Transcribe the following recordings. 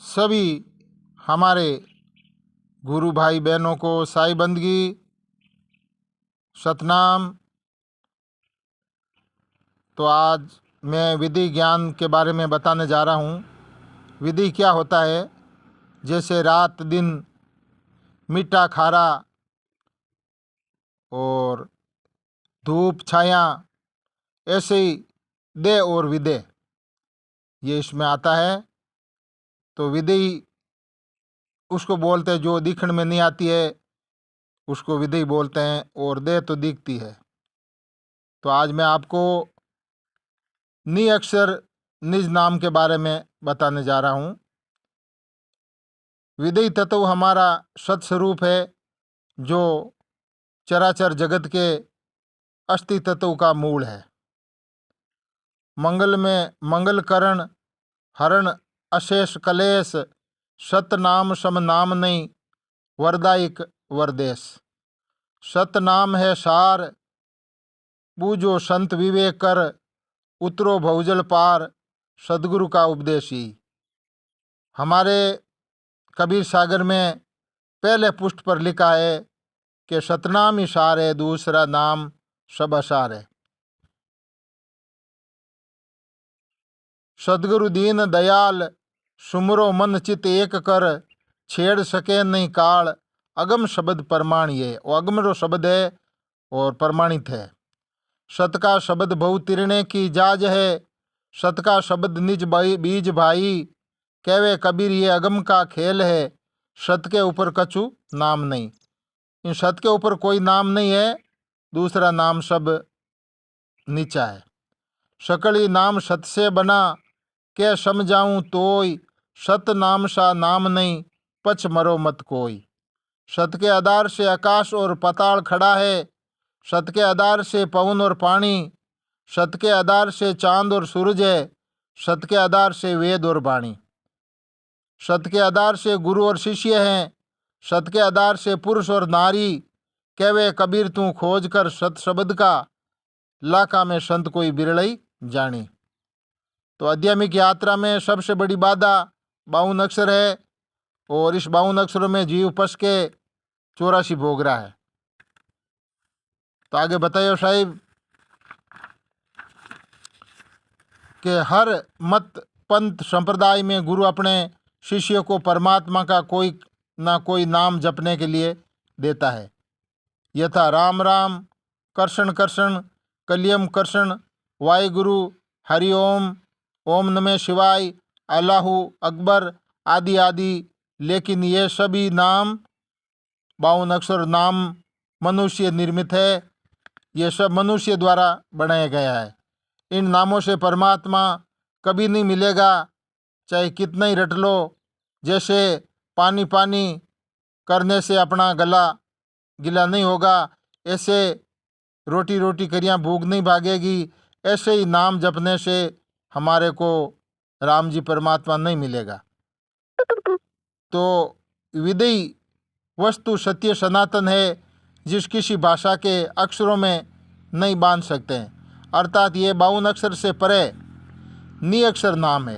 सभी हमारे गुरु भाई बहनों को साई बंदगी, सतनाम। तो आज मैं विधि ज्ञान के बारे में बताने जा रहा हूँ। विधि क्या होता है? जैसे रात दिन मीठा खारा और धूप छाया, ऐसे ही दे और विदे ये इसमें आता है। तो विधि उसको बोलते हैं जो दिखने में नहीं आती है, उसको विधि बोलते हैं, और दे तो दिखती है। तो आज मैं आपको नि अक्षर निज नाम के बारे में बताने जा रहा हूँ। विधि तत्व हमारा सत्स्वरूप है, जो चराचर जगत के अस्थि तत्व का मूल है। मंगल में मंगल करण, हरण अशेष कलेश, सतनाम सम नाम नहीं, वरदायिक वरदेश। सतनाम है सार, बूझो संत विवेक कर, उतरो भवजल पार, सदगुरु का उपदेशी। हमारे कबीर सागर में पहले पुष्ट पर लिखा है कि सतनाम ही सार है, दूसरा नाम सब असार है। सदगुरु दीन दयाल, सुमरो मन चित एक कर, छेड़ सके नहीं काल, अगम शब्द प्रमाण। ये वो अगम रो शब्द है और प्रमाणित है। सत का शब्द बहु तिरने की जाज है, सत का शब्द निज बीज भाई, कहवे कबीर ये अगम का खेल है, सत के ऊपर कछु नाम नहीं। इन सत के ऊपर कोई नाम नहीं है, दूसरा नाम सब नीचा है। सकली नाम सत से बना, के समझाऊं तोय, सत नाम सा नाम नहीं, पछ मरो मत कोई। सत के आधार से आकाश और पाताल खड़ा है, सत के आधार से पवन और पानी, सत के आधार से चांद और सूरज है, सत के आधार से वेद और वाणी। सत के आधार से गुरु और शिष्य हैं, सत के आधार से पुरुष और नारी, कहवे कबीर तू खोज कर सत शब्द का, लाका में संत कोई बिरलई जानी। तो आध्यात्मिक यात्रा में सबसे बड़ी बाधा 52 अक्षर है, और इस 52 अक्षरों में जीव पस के 84 भोग रहा है। तो आगे बताइए साहिब कि हर मत पंथ संप्रदाय में गुरु अपने शिष्य को परमात्मा का कोई ना कोई नाम जपने के लिए देता है। यथा राम राम, कर्षण कर्षण, कलियम कर्षण, वाहिगुरु, हरिओम, ओम नमः शिवाय, अल्लाहू अकबर आदि आदि। लेकिन ये सभी नाम 52 अक्षर नाम मनुष्य निर्मित है, ये सब मनुष्य द्वारा बनाया गया है। इन नामों से परमात्मा कभी नहीं मिलेगा, चाहे कितना ही रट लो। जैसे पानी पानी करने से अपना गला गीला नहीं होगा, ऐसे रोटी रोटी करियाँ भूख नहीं भागेगी, ऐसे ही नाम जपने से हमारे को राम जी परमात्मा नहीं मिलेगा। तो विधि वस्तु सत्य सनातन है, जिस किसी भाषा के अक्षरों में नहीं बांध सकते हैं। अर्थात ये 52 अक्षर से परे नि अक्षर नाम है।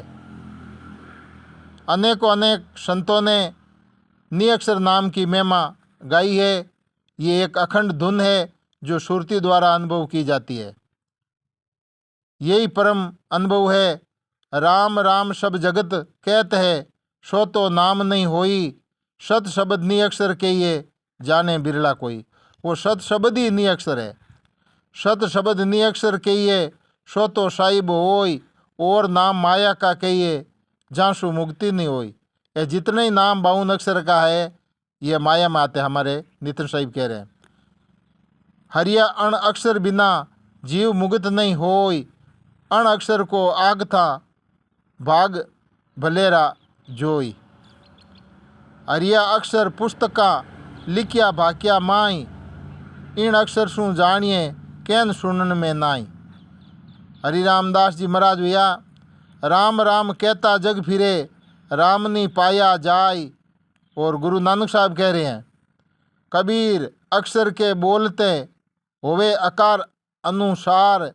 अनेकों अनेक संतों ने नि अक्षर नाम की महिमा गाई है। ये एक अखंड धुन है जो सुरती द्वारा अनुभव की जाती है। यही परम अनुभव है। राम राम सब जगत कहत है, सो तो नाम नहीं होई, सत शब्द नि अक्षर के ये जाने बिरला कोई। वो सत शब्द ही नि अक्षर है। सत शब्द नि अक्षर कहिए, सो तो साहिब होई, और नाम माया का कहिए, जांसु मुक्ति नहीं होई। ये जितने ही नाम 52 अक्षर का है, ये माया में आते। हमारे नितिन साहिब कह रहे हैं, हरिया अण अक्षर बिना जीव मुक्त नहीं होई, अण अक्षर को आग था भाग भलेरा जोई। हरिया अक्षर पुस्तका लिखिया भाक्या माई, इन अक्षर सु जानिए कैन सुनन में नाई। हरि रामदास जी महाराज भैया, राम राम कहता जग फिरे, राम नहीं पाया जाय। और गुरु नानक साहब कह रहे हैं, कबीर अक्षर के बोलते होवे आकार अनुसार,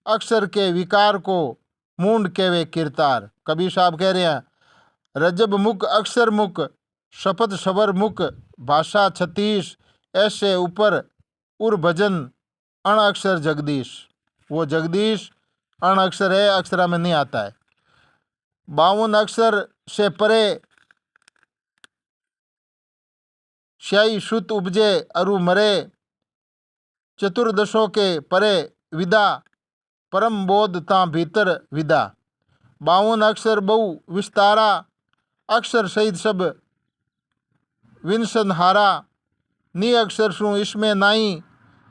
अक्षर के विकार को मूंड के वे किरतार। कबीर साहब कह रहे हैं, रजब मुख अक्षर मुख शपथ शबर मुख भाषा 36 ऐसे ऊपर उर भजन अण अक्षर जगदीश। वो जगदीश अण अक्षर है, अक्षरा में नहीं आता है। 52 अक्षर से परे श्याई शुत उपजे अरु मरे। चतुर्दशों के परे विदा परम बोध ता भीतर विदा। 52 अक्षर बहु विस्तारा अक्षर सहित सब विंसन हारा। नी अक्षर शू इसमें नाई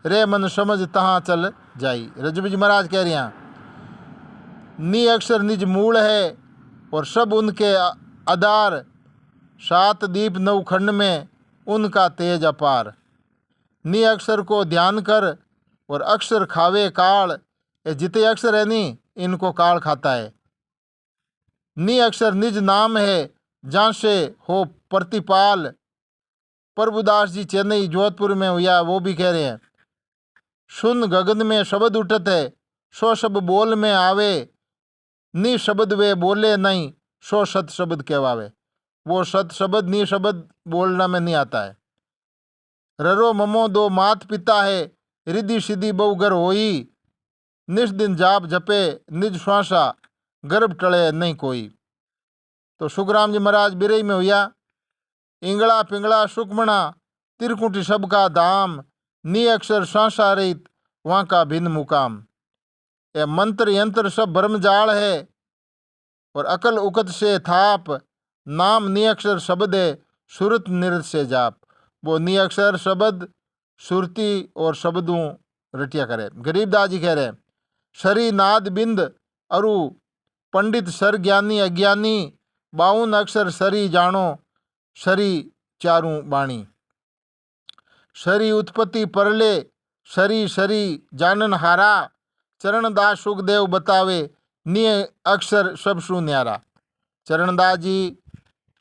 रे मन समझ तहाँ चल जाई। रजबी जी महाराज कह रहे हैं नी अक्षर निज मूल है और सब उनके आधार। 7 दीप 9 खंड में उनका तेज अपार। नी अक्षर को ध्यान कर और अक्षर खावे काल। ये जितने अक्षर है नी इनको काल खाता है। नी अक्षर निज नाम है जहाँ से हो प्रतिपाल। प्रभुदास जी चेन्नई जोधपुर में हुआ, वो भी कह रहे हैं सुन गगन में शब्द उठत है सो सब बोल में आवे। नी शब्द वे बोले नहीं सो सत शब्द कहवावे। वो सत शब्द नी शब्द बोलना में नहीं आता है। ररो ममो 2 मात पिता है रिद्धि सिद्धि बहु घर होई। निस दिन जाप जपे निज श्वासा गर्भ टले नहीं कोई। तो सुखराम जी महाराज बिरई में हुआ इंगड़ा पिंगड़ा सुकमणा तिरकुटी सबका धाम। नी अक्षर श्वासा रहित वहाँ का भिन्न मुकाम। यह मंत्र यंत्र सब भ्रमजाल है और अकल उकत से थाप। नाम नी अक्षर शब्द है सुरत निरत से जाप। वो नी अक्षर शब्द सुरती और शब्दों रटिया करे। गरीबदास जी कह रहे हैं शरी नाद बिंद अरु पंडित सर ज्ञानी अज्ञानी। 52 अक्षर सरी जानो शरी चारू बाणी। शरी उत्पत्ति परले शरी शरी जानन हारा। चरणदास सुखदेव बतावे नी अक्षर सब शू न्यारा। चरणदास जी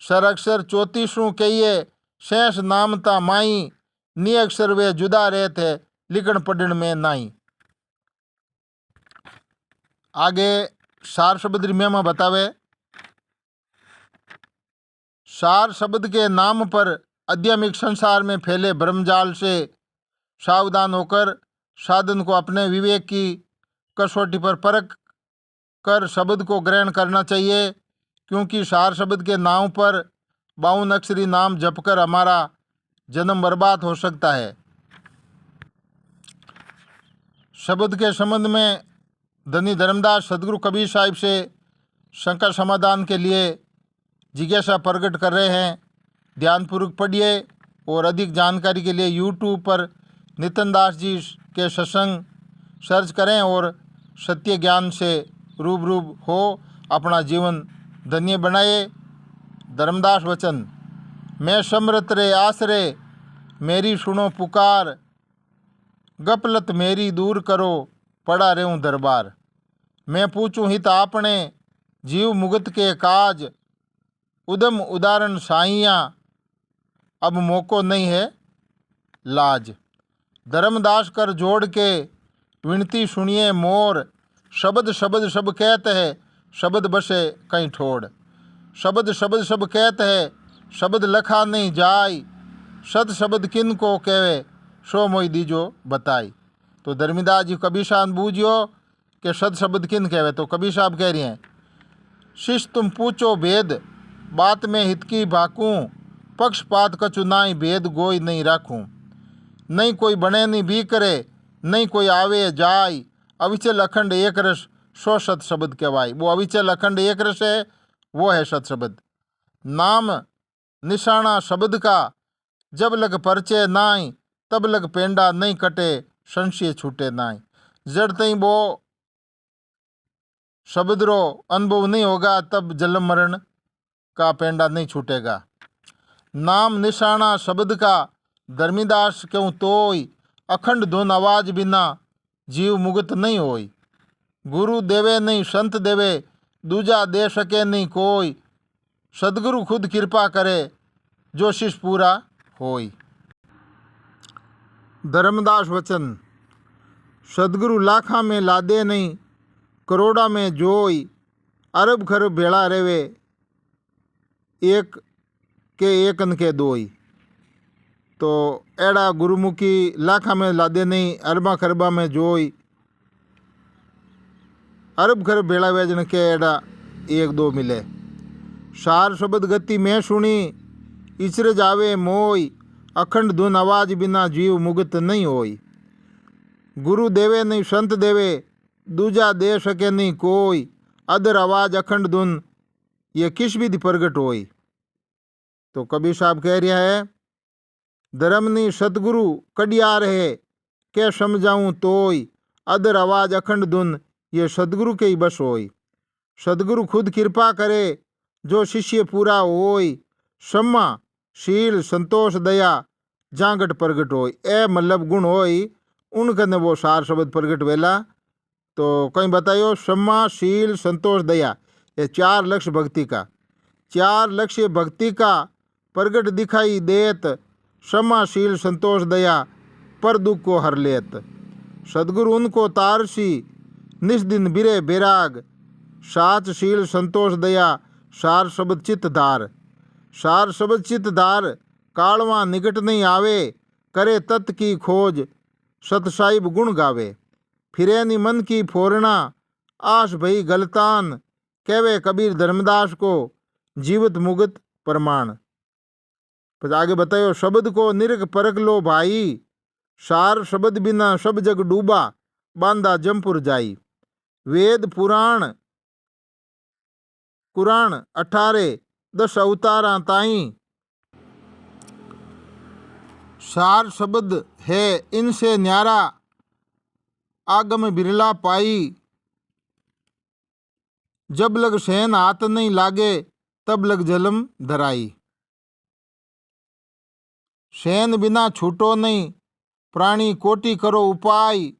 सर अक्षर 34 कहिए शेष नामता माई। नी अक्षर वे जुदा रहते लिखण पढ़ण में नाई। आगे सार शब्द में बतावे सार शब्द के नाम पर आध्यात्मिक संसार में फैले ब्रह्मजाल से सावधान होकर साधन को अपने विवेक की कसौटी पर परख कर शब्द को ग्रहण करना चाहिए। क्योंकि सार शब्द के नाम पर 52 अक्षरी नाम जपकर हमारा जन्म बर्बाद हो सकता है। शब्द के संबंध में धनी धर्मदास सदगुरु कबीर साहिब से शंका समाधान के लिए जिज्ञासा प्रकट कर रहे हैं। ध्यानपूर्वक पढ़िए और अधिक जानकारी के लिए यूट्यूब पर नितिन दास जी के सत्संग सर्च करें और सत्य ज्ञान से रूबरू हो अपना जीवन धन्य बनाए। धर्मदास वचन मैं समृत रे आसरे मेरी सुनो पुकार। गपलत मेरी दूर करो पड़ा रहूं दरबार। मैं पूछूं हित आपने जीव मुगत के काज। उदम उदाहरण साइयाँ अब मौको नहीं है लाज। धर्मदास कर जोड़ के विनती सुनिए मोर। शब्द शब्द सब कहत है शब्द बसे कहीं ठोड़। शब्द शब्द सब कहत है शब्द लखा नहीं जाय। सद शब्द किन को कहवे सो मोई दीजो बताई। तो धर्मदास जी कबीर साहब बूझियो कि सद शब्द किन कहवे। तो कबीर साहब कह रही हैं शिष्य तुम पूछो भेद बात में हित की भाकूं। पक्षपात कछु नाई भेद गोई नहीं राखूं। नहीं कोई बने नहीं भी करे नहीं कोई आवे जाय। अविचल अखंड एक रस सो सत शब्द कहवाई। वो अविचल अखंड एक रस है वो है सत शब्द। नाम निशाना शब्द का जब लग परचे नाई। तब लग पेंडा नहीं कटे संशय छूटे नाई। जड़ तई वो शब्द रो अनुभव नहीं होगा तब जन्म मरण का पेंडा नहीं छूटेगा। नाम निशाना शब्द का धर्मीदास क्यों तोय। अखंड धुन आवाज बिना जीव मुक्त नहीं होई। गुरु देवे नहीं संत देवे दूजा दे सके नहीं कोई। सदगुरु खुद कृपा करे जो शिष्य पूरा होई। धर्मदास वचन सदगुरु लाखा में लादे नहीं करोड़ा में जोई। अरब खरब भेड़ा रेवे एक के एकन के दोई। तो एड़ा गुरुमुखी लाखा में लादे नहीं, अरबा खरबा में जोई, अरब खरब भेड़ा वेजन के एड़ा एक दो मिले। सार शब्द गति में सुनी, ईचर जावे मोई, अखंड धुन आवाज बिना जीव मुगत नहीं होई। गुरु देवे नहीं संत देवे, दूजा दे सके नहीं कोई, अदर आवाज अखंड धुन ये किस विधि प्रगट होई। तो कबीर साहब कह रहा है, धर्मनी सतगुरु कडियार है, के समझाऊं तोय, अदर आवाज अखंड धुन ये सदगुरु के ही बस होई। सदगुरु खुद कृपा करे, जो शिष्य पूरा होय, सम्मा शील संतोष दया जागट प्रगट होय। ए मतलब गुण होय, उनकने वो सार शब्द प्रगट वेला। तो कहीं बतायो, सम्मा शील संतोष दया, ये 4 लक्ष्य भक्ति का, 4 लक्ष्य भक्ति का प्रगट दिखाई देत, क्षमाशील संतोष दया पर दुख को हर लेत। सदगुरु उनको तारसी, निस्दिन बिरे बैराग, साचशील संतोष दया सार शब्द चित्त धार। सार शब्द चित्त धार, कालवा निकट नहीं आवे, करे तत् की खोज, सतसाहिब गुण गावे। फिरे नि मन की फोरना, आस भई गलतान, कहवे कबीर धर्मदास को, जीवित मुगत प्रमाण। फिर आगे बतायो, शब्द को निरख परख लो भाई, सार शब्द बिना सब जग डूबा, बांदा जमपुर जाई। वेद पुराण कुरान 18 10 अवतारा ताई सार शब्द है, इनसे न्यारा आगम बिरला पाई। जब लग सहन हाथ नहीं लागे, तब लग जलम धराई। सहन बिना छूटो नहीं, प्राणी कोटि करो उपाय।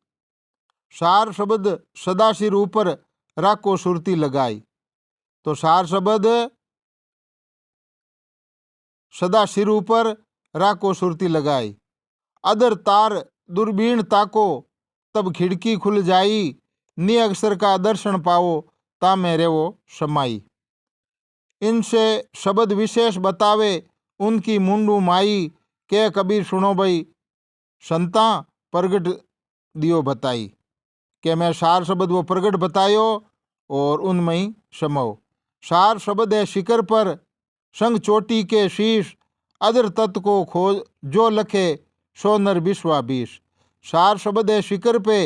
सार शब्द सदा सिर ऊपर राखो सुरती लगाई। तो सार शब्द सदा सिर ऊपर राखो सुरती लगाई। अदर तार दूरबीन ताको, तब खिड़की खुल जाई। नि अक्षर का दर्शन पाओ, तामे रेवो समाई। इनसे शब्द विशेष बतावे, उनकी मुंडू माई, के कबीर सुनो भाई, संता प्रगट दियो बताई। के मैं सार शब्द वो प्रगट बतायो और उनमें ही समो। सार शब्द है शिखर पर, संग चोटी के शीश, अदर तत्व को खोज जो लखे, सो नर विश्वा बीस। सार शब्द है शिखर पे,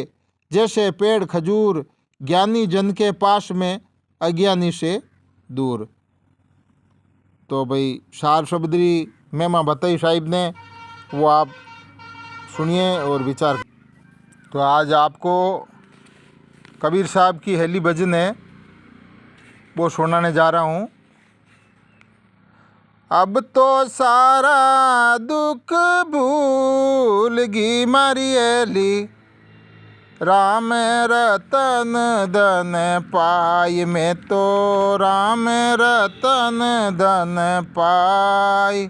जैसे पेड़ खजूर, ज्ञानी जन के पास में, अज्ञानी से दूर। तो भाई सार शब्दी महिमा बताई साहिब ने, वो आप सुनिए और विचार। तो आज आपको कबीर साहब की हेली भजन है, वो सुनाने जा रहा हूँ। अब तो सारा दुख भूल गी मारी एली, राम रतन धन पाय में, तो राम रतन धन पाय।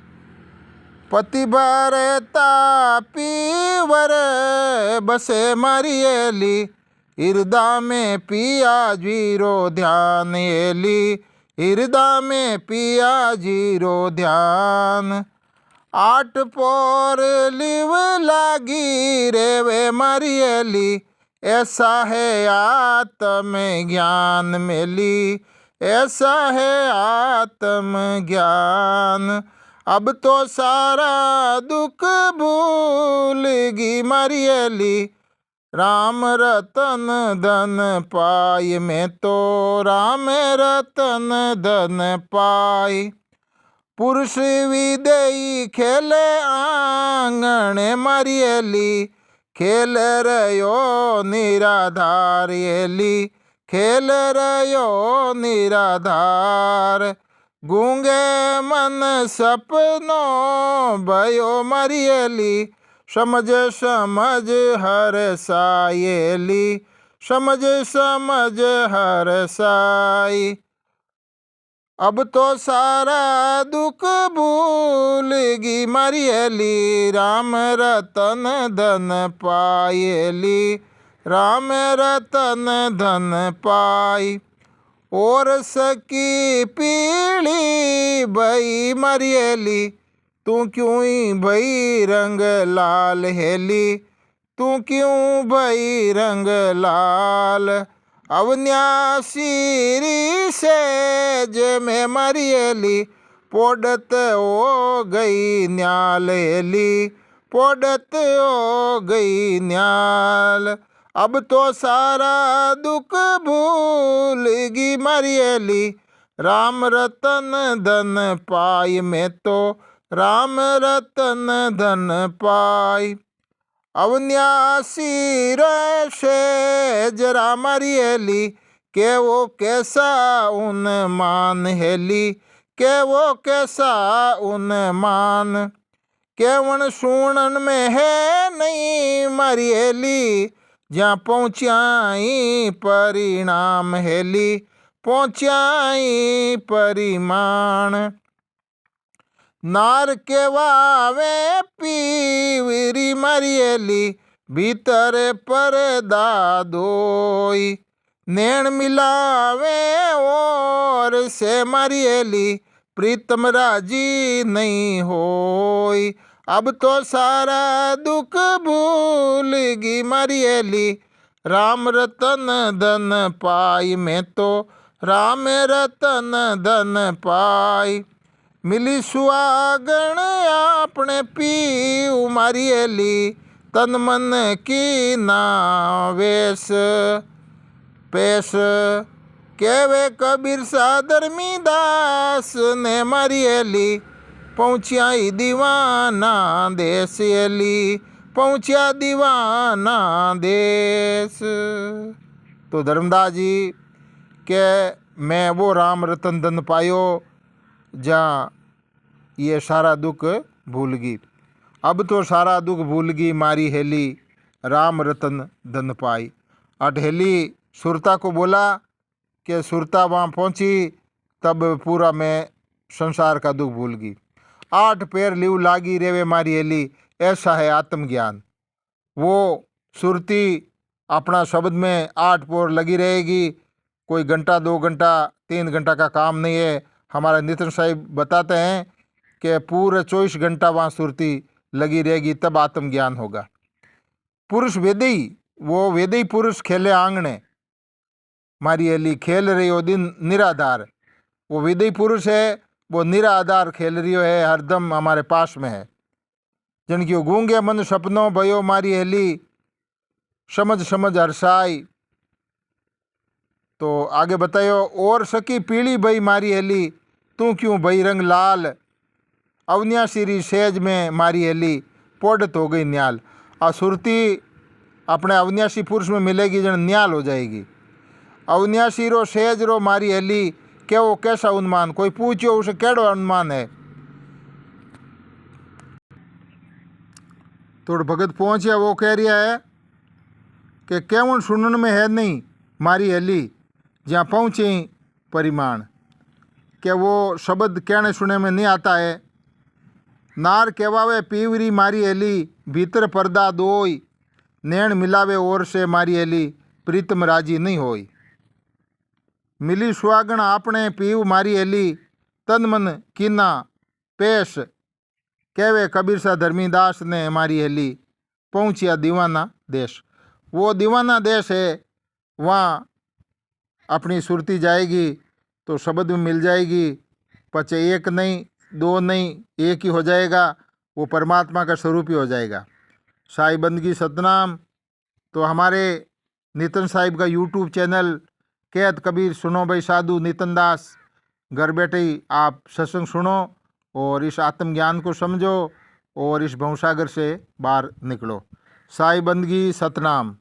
पति भरता पीवर बसे मारी एली, हृदय में पिया जीरो ध्यान एली, हृदय में पिया जीरो ध्यान। 8 पोर लिव लागी रेवे मारी एली, ऐसा है आत्म ज्ञान मेली, ऐसा है आत्म ज्ञान। अब तो सारा दुख भूल गी मारी एली, राम रतन धन पाय में, तो राम रतन धन पाय। पुरुष विदेई खेले आंगण मारी एली, खेल रयो निराधार एली, खेल रयो निराधार। गूंगे मन सपनों भयो मारी एली, समझ समझ हर सायली, समझ समझ हर साई। अब तो सारा दुख भूल गी मारी एली, राम रतन धन पायली, राम रतन धन पाई। और सकी पीली भई मारी हेली, तू क्यों ही भई रंग लाल हेली, तू क्यों भई रंग लाल। अवन्यासी सेज में मारी हेली, पोडत हो गई न्याल हेली, पोडत हो गई न्याल। अब तो सारा दुख भूलगी मारी हेली, राम रतन धन पाई मैं तो, राम रतन धन पाई। अवन्यासी रे जरा मारी हेली, के वो कैसा उन्मान हेली, के वो कैसा उन्मान। केवण सुनन में है नहीं मारी हेली, जहाँ पहुँचाई परिणाम हेली, पहुँचाई परिमाण। नार केवावे पीवरी मारी हेली, भीतर परदा दोई, नैन मिलावे और से मारी हेली, प्रीतम राजी नहीं होई। अब तो सारा दुख भूलगी मारी हेली, राम रतन धन पाई मैं तो, राम रतन धन पाई। मिली सुहागण आपने पी मारी हेली, तन मन की नावेश पेश। केवे कबीर सा धर्मीदास ने मारी हेली, पहुँचाई दीवाना देश हेली, पहुँचा दीवाना देश। तो धर्मदास जी के मैं वो राम रतन धन पायो जहाँ ये सारा दुख भूल गई। अब तो सारा दुख भूल गई मारी हेली, राम रतन धन पाई। अट हेली सुरता को बोला कि सुरता वहाँ पहुँची तब पूरा मैं संसार का दुख भूल गई। 8 पैर लीव लागी रेवे मारी हेली, ऐसा है आत्मज्ञान। वो सुरती अपना शब्द में 8 पैर लगी रहेगी, कोई घंटा 2 घंटा 3 घंटा का काम नहीं है। हमारा नितिन साहिब बताते हैं कि पूरे 24 घंटा वहाँ सुरती लगी रहेगी, तब आत्मज्ञान होगा। पुरुष वेदई, वो वेदई पुरुष खेले आंगणे मारी हेली, खेल रही हो दिन निराधार। वो वेदई पुरुष है, वो निराधार खेल रही है, हरदम हमारे पास में है। जिनकी गूंगे मन सपनों भयो मारी हेली, समझ समझ हरसाई। तो आगे बतायो, और सकी पीली भई मारी हेली, तू क्यों भई रंग लाल। अवन्यासी सेज में मारी हेली, पोडत हो गई न्याल। आ सुरती अपने अवन्यासी पुरुष में मिलेगी जन न्याल हो जाएगी। अवन्यासी रो सेज रो मारी हेली, के वो कैसा उन्मान। कोई पूछो उसे केड़ो अनुमान है। तो भगत पहुँचा, वो कह रहा है कि केवण सुनन में है नहीं मारी हेली, जहाँ पहुँचे परिमाण। के वो शब्द कहने सुने में नहीं आता है। नार केवावे पीवरी मारी हेली, भीतर पर्दा दोई, नैन मिलावे और से मारी हेली, प्रीतम राजी नहीं होई। मिली सुहागण आपने पीव मारी हेली, तन मन कीना पेश। कहवे कबीर सा धर्मीदास ने मारी हेली, पहुँचिया दीवाना देश। वो दीवाना देश है, वहाँ अपनी सुरती जाएगी तो शब्द में मिल जाएगी। पचे 1 नहीं 2 नहीं, 1 ही हो जाएगा। वो परमात्मा का स्वरूप ही हो जाएगा। साईं बंदगी सतनाम। तो हमारे नितिन साहिब का यूट्यूब चैनल कैद कबीर सुनो भाई साधु नितिन दास, घर बैठे ही आप सत्संग सुनो और इस आत्मज्ञान को समझो और इस भवसागर से बाहर निकलो। साईं बंदगी सतनाम।